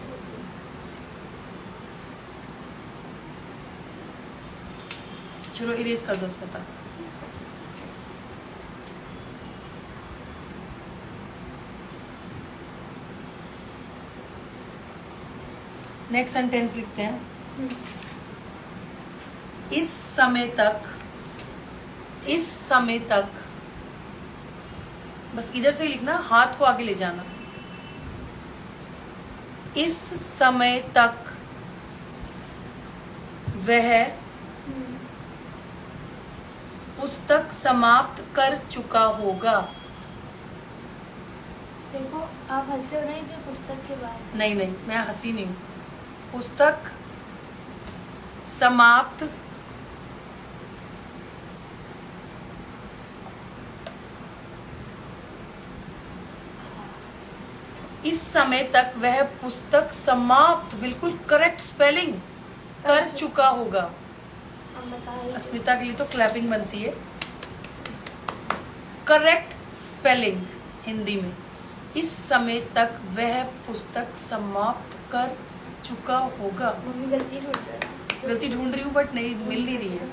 चलो इरेज कर दो स्मिता। नेक्स्ट सेंटेंस लिखते हैं। हम्म, इस समय तक बस इधर से ही लिखना, हाथ को आगे ले जाना। इस समय तक वह हम्म। पुस्तक समाप्त कर चुका होगा। देखो आप हंसे हो नहीं जो पुस्तक के बाद। नहीं नहीं, मैं हंसी नहीं हूँ। पुस्तक समाप्त इस समय तक वह पुस्तक समाप्त, बिल्कुल करेक्ट स्पेलिंग, कर चुका होगा। हम बता रहे थे। अस्मिता के लिए तो क्लैपिंग बनती है। करेक्ट स्पेलिंग हिंदी में, इस समय तक वह पुस्तक समाप्त कर चुका होगा। मम्मी गलती ढूंढ रहा है। गलती ढूंढ रही हूँ बट नहीं मिल नहीं रही है।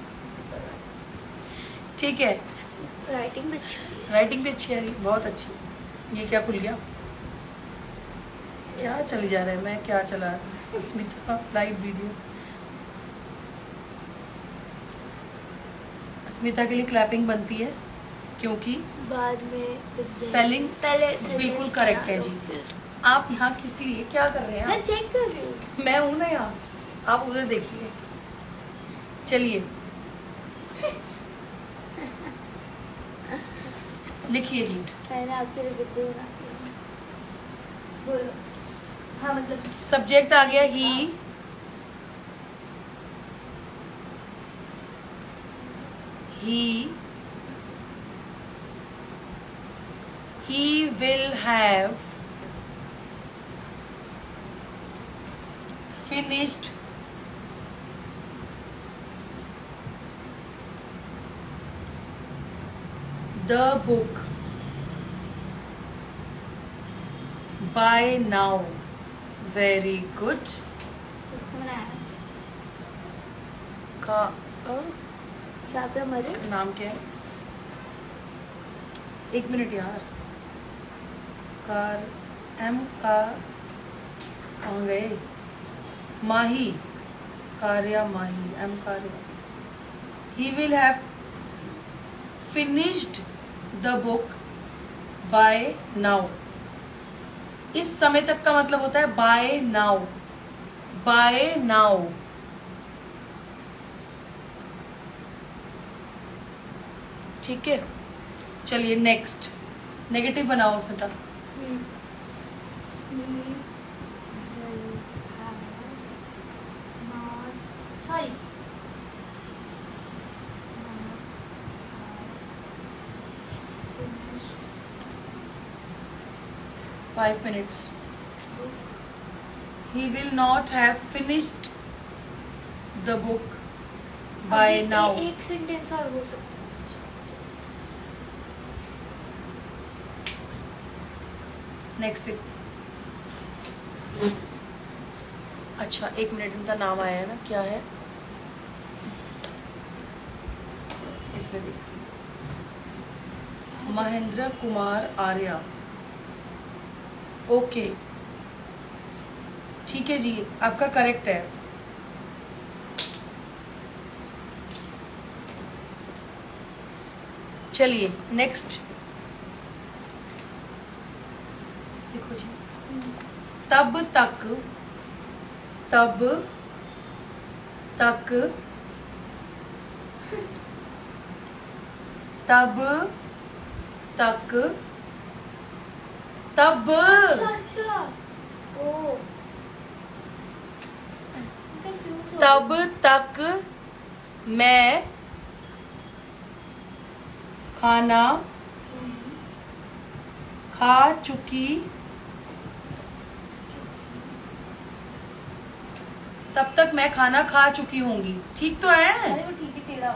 ठीक है, राइटिंग भी अच्छी है। राइटिंग भी अच्छी आ रही, बहुत अच्छी। ये क्या खुल गया, क्या चली जा रहा है, मैं क्या चला अस्मिता का लाइव वीडियो। अस्मिता के लिए क्लैपिंग बनती है क्योंकि बाद में स्पेलिंग पहले बिल्कुल करेक्ट है जी। आप यहाँ किस लिए क्या कर रहे हैं? मैं चेक कर रही हूँ। मैं हूं ना यहाँ, आप उधर देखिए। चलिए लिखिए जी। पहले आपके लिए वीडियो बनाती हूँ। बोलो। हाँ मतलब सब्जेक्ट आ गया ही। He will have finished the book by now. Very good. किसको बनाया है? का क्या पे मरे? नाम क्या है? एक मिनट यार। कार एम का कहाँ गए? माही, कार्या माही, एम कार्या। He will have finished the book by now. इस समय तक का मतलब होता है by now. By now. ठीक है, चलिए नेक्स्ट। नेगेटिव बनाओ उसमें तक। Sorry 5 minutes. He will not have finished the book by now. एक सेंटेंस और हो सकता है। नेक्स्ट लिख। अच्छा एक मिनट, इनका नाम आया है ना, क्या है इसमें देखती हूँ। महेंद्र कुमार आर्या। ओके ठीक है जी, आपका करेक्ट है। चलिए नेक्स्ट देखो जी। तब तक तब तक तब तक तब अच्छा ओ कंफ्यूज हो तब तक मैं खाना खा चुकी, तब तक मैं खाना खा चुकी होंगी। ठीक तो है? अरे वो ठीक है टेढ़ा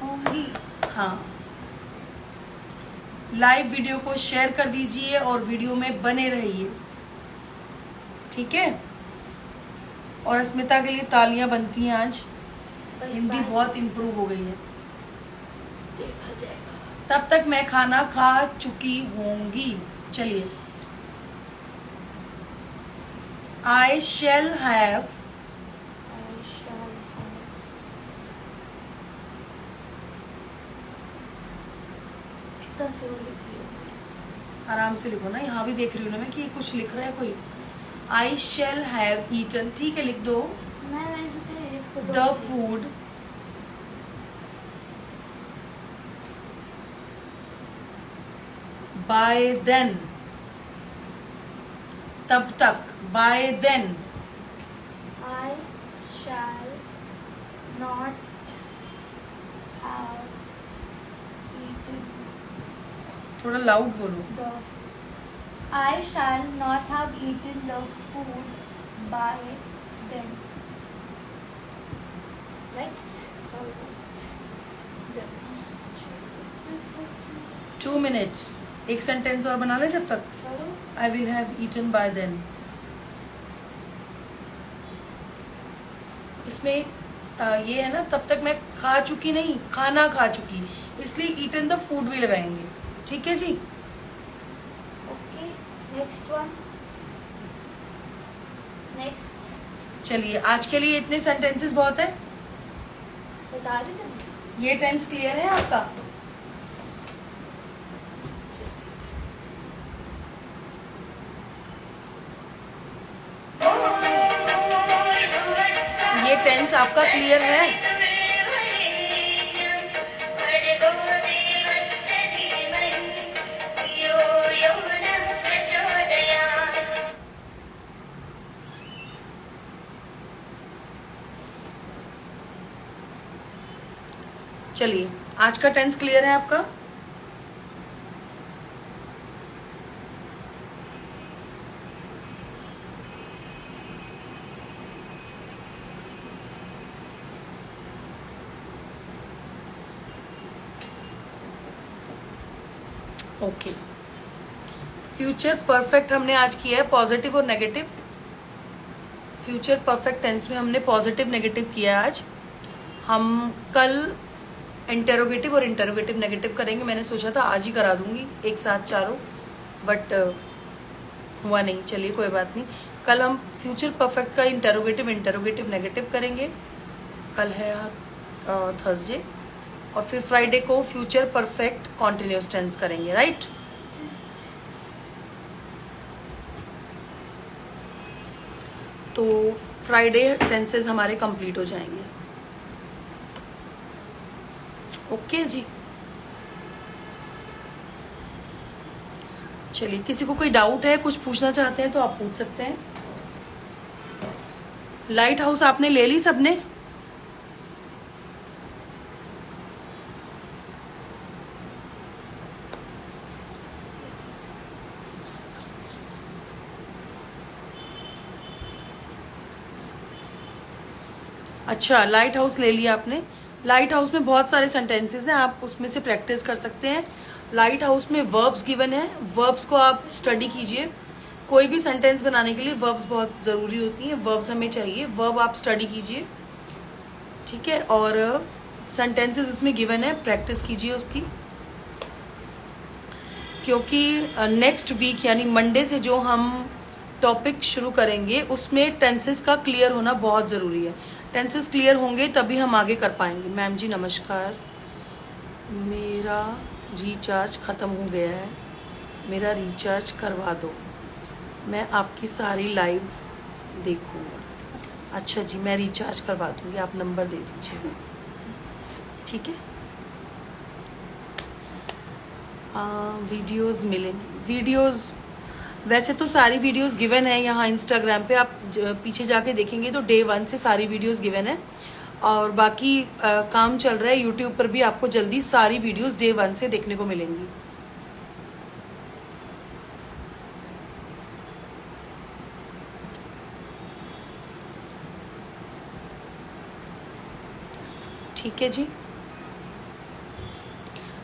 होंगी। हाँ, लाइव वीडियो को शेयर कर दीजिए और वीडियो में बने रहिए, ठीक है। और अस्मिता के लिए तालियां बनती हैं आज, बस हिंदी बाय। बहुत इम्प्रूव हो गई है। देखा जाएगा। तब तक मैं खाना खा चुकी होंगी। चलिए I shall have. I shall have. कितना स्लो लिखी है। आराम से लिखो ना, यहाँ भी देख रही हूँ ना मैं कि ये कुछ लिख रहा है कोई। I shall have eaten, ठीक है लिख दो। मैंने सोचा इसको दो The food by then, तब तक, by then, I shall not have eaten थोड़ा लाउड बोलो। the I shall not have eaten the food by then. Right? Alright. 2 minutes, एक सेंटेंस और बना ले जब तक। चलो। I will have eaten by then. इसमें ये है ना, तब तक मैं खा चुकी नहीं, खाना खा चुकी, इसलिए eaten the food भी लगाएंगे। ठीक है जी। Okay. Next one. Next. चलिए आज के लिए इतने सेंटेंसेस बहुत है। बता रही थी। ये टेंस क्लियर है आपका? ये टेंस आपका क्लियर है? चलिए आज का टेंस क्लियर है आपका? ओके। फ्यूचर परफेक्ट हमने आज किया है, पॉजिटिव और नेगेटिव। फ्यूचर परफेक्ट टेंस में हमने पॉजिटिव नेगेटिव किया है आज। हम कल इंटेरोगेटिव और इंटेरोगेटिव नेगेटिव करेंगे। मैंने सोचा था आज ही करा दूंगी एक साथ चारों, बट हुआ नहीं। चलिए कोई बात नहीं, कल हम फ्यूचर परफेक्ट का इंटेरोगेटिव इंटेरोगेटिव नेगेटिव करेंगे। कल है थर्सडे, और फिर फ्राइडे को फ्यूचर परफेक्ट कॉन्टिन्यूस टेंस करेंगे, राइट? तो फ्राइडे टेंसेस हमारे कंप्लीट हो जाएंगे। ओके जी। चलिए किसी को कोई डाउट है, कुछ पूछना चाहते हैं तो आप पूछ सकते हैं। लाइट हाउस आपने ले ली सबने? अच्छा, लाइट हाउस ले लिया आपने। लाइट हाउस में बहुत सारे सेंटेंसेस हैं, आप उसमें से प्रैक्टिस कर सकते हैं। लाइट हाउस में वर्ब्स गिवन है, वर्ब्स को आप स्टडी कीजिए। कोई भी सेंटेंस बनाने के लिए वर्ब्स बहुत ज़रूरी होती हैं, वर्ब्स हमें चाहिए, वर्ब आप स्टडी कीजिए, ठीक है? और सेंटेंसेस उसमें गिवन है, प्रैक्टिस कीजिए उसकी, क्योंकि नेक्स्ट वीक यानी मंडे से जो हम टॉपिक शुरू करेंगे उसमें टेंसेस का क्लियर होना बहुत ज़रूरी है। टेंसेस क्लियर होंगे तभी हम आगे कर पाएंगे। मैम जी नमस्कार, मेरा रिचार्ज ख़त्म हो गया है, मेरा रिचार्ज करवा दो, मैं आपकी सारी लाइव देखूंगा। अच्छा जी, मैं रिचार्ज करवा दूंगी, आप नंबर दे दीजिए, ठीक है? वीडियोस मिलेंगी। वीडियोस वैसे तो सारी वीडियोस गिवन है यहाँ इंस्टाग्राम पे, आप पीछे जाके देखेंगे तो डे 1 से सारी वीडियोस गिवन है, और बाकी काम चल रहा है यूट्यूब पर भी, आपको जल्दी सारी वीडियोस डे 1 से देखने को मिलेंगी। ठीक है जी।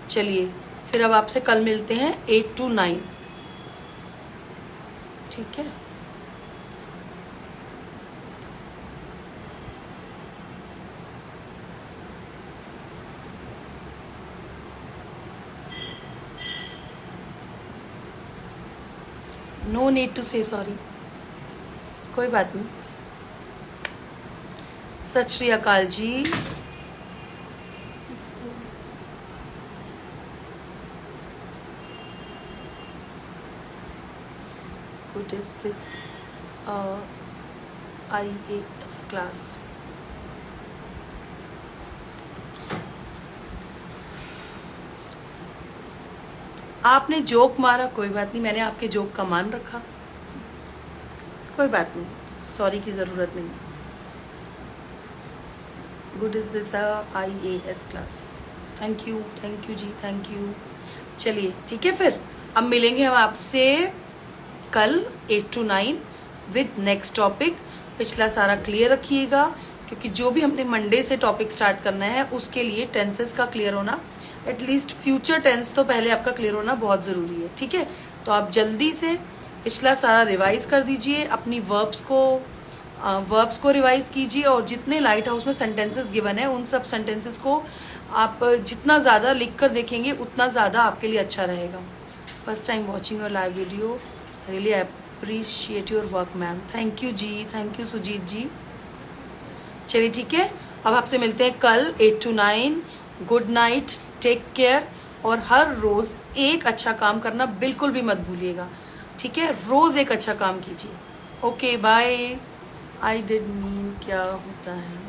चलिए फिर अब आपसे कल मिलते हैं 8 to 9, ठीक है? No need to say sorry. कोई बात नहीं। सत श्री अकाल जी। What is this IAS class? आपने जोक मारा, कोई बात नहीं, मैंने आपके जोक का मान रखा, कोई बात नहीं, सॉरी की ज़रूरत नहीं। Good is this IAS class. Thank you जी, थैंक यू। चलिए ठीक है, फिर अब मिलेंगे हम आपसे कल 8 to 9 विद नेक्स्ट टॉपिक। पिछला सारा क्लियर रखिएगा, क्योंकि जो भी हमने मंडे से टॉपिक स्टार्ट करना है उसके लिए टेंसेस का क्लियर होना, एटलीस्ट फ्यूचर टेंस तो पहले आपका क्लियर होना बहुत ज़रूरी है। ठीक है, तो आप जल्दी से पिछला सारा रिवाइज कर दीजिए, अपनी वर्ब्स को रिवाइज कीजिए, और जितने लाइट हाउस में सेंटेंसेस गिवन है उन सब सेंटेंसेस को आप जितना ज़्यादा लिख कर देखेंगे उतना ज़्यादा आपके लिए अच्छा रहेगा। First time watching your live video, really appreciate your work ma'am. Thank you जी, थैंक यू सुजीत जी। चलिए ठीक है, अब आपसे मिलते हैं कल 8 to 9। Good night, take care, और हर रोज़ एक अच्छा काम करना बिल्कुल भी मत भूलिएगा। ठीक है, रोज़ एक अच्छा काम कीजिए। Okay bye. I did mean क्या होता है?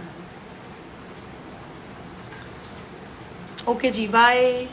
ओके जी, बाय।